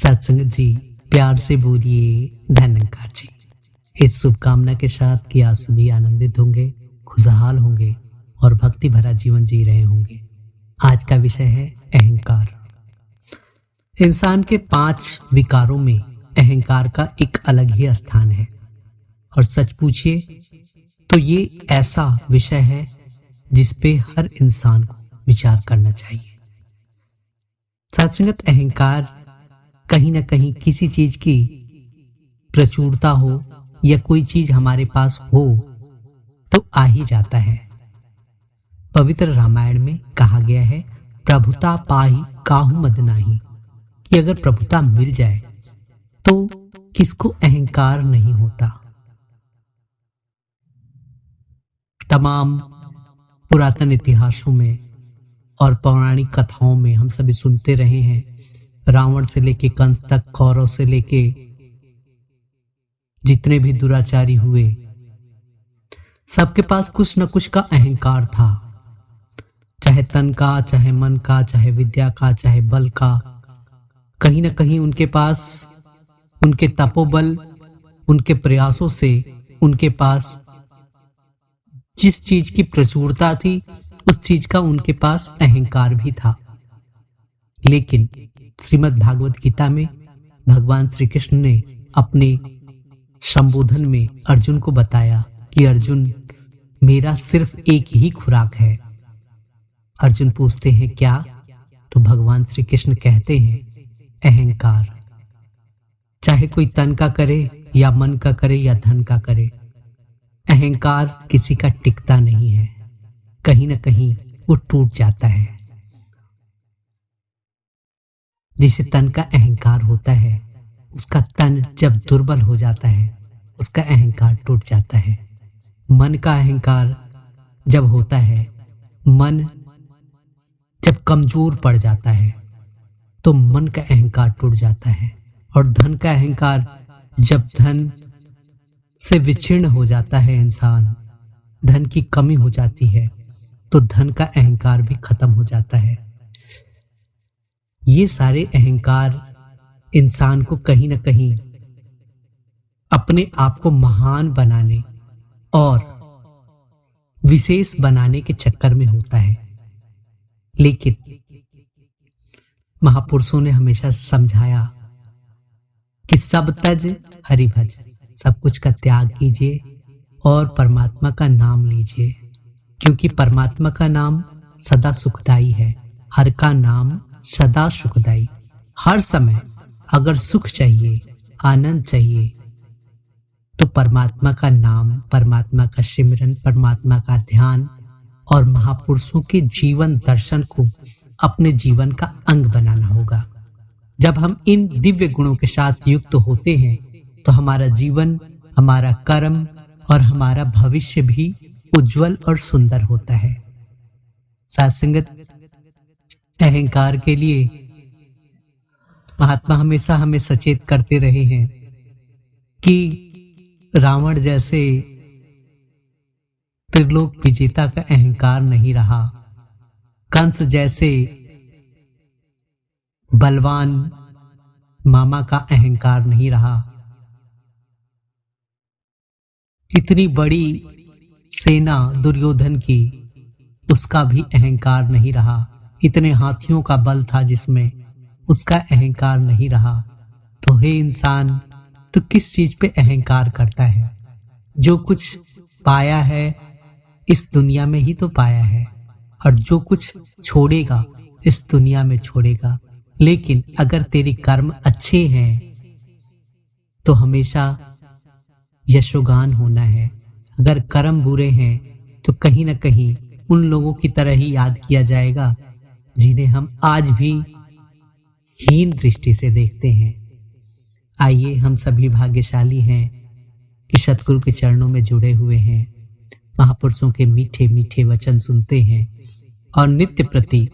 सत्संग जी, प्यार से बोलिए धन्यकार जी। इस शुभकामना के साथ कि आप सभी आनंदित होंगे, खुशहाल होंगे और भक्ति भरा जीवन जी रहे होंगे। आज का विषय है अहंकार। इंसान के 5 विकारों में अहंकार का एक अलग ही स्थान है और सच पूछिए तो ये ऐसा विषय है जिस पे हर इंसान को विचार करना चाहिए। सत्संगत अहंकार कहीं ना कहीं किसी चीज की प्रचुरता हो या कोई चीज हमारे पास हो तो आ ही जाता है। पवित्र रामायण में कहा गया है, प्रभुता पाही काहू मद नाही, कि अगर प्रभुता मिल जाए तो किसको अहंकार नहीं होता। तमाम पुरातन इतिहासों में और पौराणिक कथाओं में हम सभी सुनते रहे हैं, रावण से लेके कंस तक, कौरव से लेके जितने भी दुराचारी हुए, सबके पास कुछ न कुछ का अहंकार था। चाहे तन का, चाहे मन का, चाहे विद्या का, चाहे बल का। कहीं न कहीं उनके पास उनके तपोबल, उनके प्रयासों से उनके पास जिस चीज की प्रचुरता थी उस चीज का उनके पास अहंकार भी था। लेकिन श्रीमद् भागवत गीता में भगवान श्री कृष्ण ने अपने संबोधन में अर्जुन को बताया कि अर्जुन, मेरा सिर्फ एक ही खुराक है। अर्जुन पूछते हैं क्या? तो भगवान श्री कृष्ण कहते हैं अहंकार। चाहे कोई तन का करे या मन का करे या धन का करे, अहंकार किसी का टिकता नहीं है, कहीं ना कहीं वो टूट जाता है। जिसे तन का अहंकार होता है, उसका तन जब दुर्बल हो जाता है उसका अहंकार टूट जाता है। मन का अहंकार जब होता है, मन जब कमजोर पड़ जाता है तो मन का अहंकार टूट जाता है। और धन का अहंकार जब धन से विच्छिन्न हो जाता है इंसान, धन की कमी हो जाती है तो धन का अहंकार भी खत्म हो जाता है। ये सारे अहंकार इंसान को कहीं ना कहीं अपने आप को महान बनाने और विशेष बनाने के चक्कर में होता है। लेकिन महापुरुषों ने हमेशा समझाया कि सब तज हरि भज, सब कुछ का त्याग कीजिए और परमात्मा का नाम लीजिए, क्योंकि परमात्मा का नाम सदा सुखदाई है। हर का नाम सदा सुखदाई। हर समय अगर सुख चाहिए, आनंद चाहिए तो परमात्मा का नाम, परमात्मा का सिमरन, परमात्मा का ध्यान और महापुरुषों के जीवन दर्शन को अपने जीवन का अंग बनाना होगा। जब हम इन दिव्य गुणों के साथ युक्त होते हैं तो हमारा जीवन, हमारा कर्म और हमारा भविष्य भी उज्जवल और सुंदर होता है। सत्संगत अहंकार के लिए महात्मा हमेशा हमें सचेत करते रहे हैं कि रावण जैसे त्रिलोक विजेता का अहंकार नहीं रहा, कंस जैसे बलवान मामा का अहंकार नहीं रहा, इतनी बड़ी सेना दुर्योधन की, उसका भी अहंकार नहीं रहा। इतने हाथियों का बल था जिसमें, उसका अहंकार नहीं रहा। तो हे इंसान, तो किस चीज पे अहंकार करता है? जो कुछ पाया है इस दुनिया में ही तो पाया है, और जो कुछ छोड़ेगा इस दुनिया में छोड़ेगा। लेकिन अगर तेरे कर्म अच्छे हैं तो हमेशा यशोगान होना है। अगर कर्म बुरे हैं तो कहीं ना कहीं उन लोगों की तरह ही याद किया जाएगा जिन्हें हम आज भी हीन दृष्टि से देखते हैं। आइए, हम सभी भाग्यशाली हैं कि सतगुरु के चरणों में जुड़े हुए हैं, महापुरुषों के मीठे मीठे वचन सुनते हैं और नित्य प्रति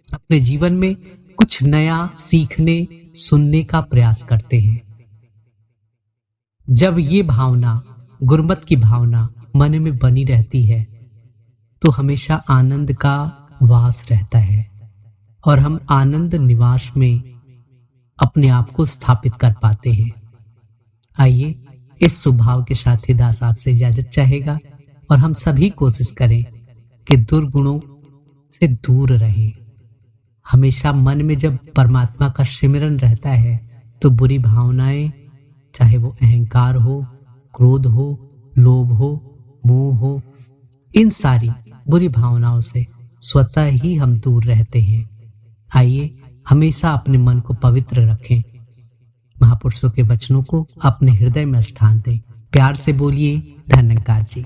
अपने जीवन में कुछ नया सीखने, सुनने का प्रयास करते हैं। जब ये भावना, गुरमत की भावना मन में बनी रहती है तो हमेशा आनंद का वास रहता है और हम आनंद निवास में अपने आप को स्थापित कर पाते हैं। आइए इस स्वभाव के साथ ही दास आपसे इजाजत चाहेगा और हम सभी कोशिश करें कि दुर्गुणों से दूर रहें। हमेशा मन में जब परमात्मा का सिमरन रहता है तो बुरी भावनाएं, चाहे वो अहंकार हो, क्रोध हो, लोभ हो, मोह हो, इन सारी बुरी भावनाओं से स्वतः ही हम दूर रहते हैं। आइए हमेशा अपने मन को पवित्र रखें। महापुरुषों के वचनों को अपने हृदय में स्थान दें। प्यार से बोलिए धन्यकार जी।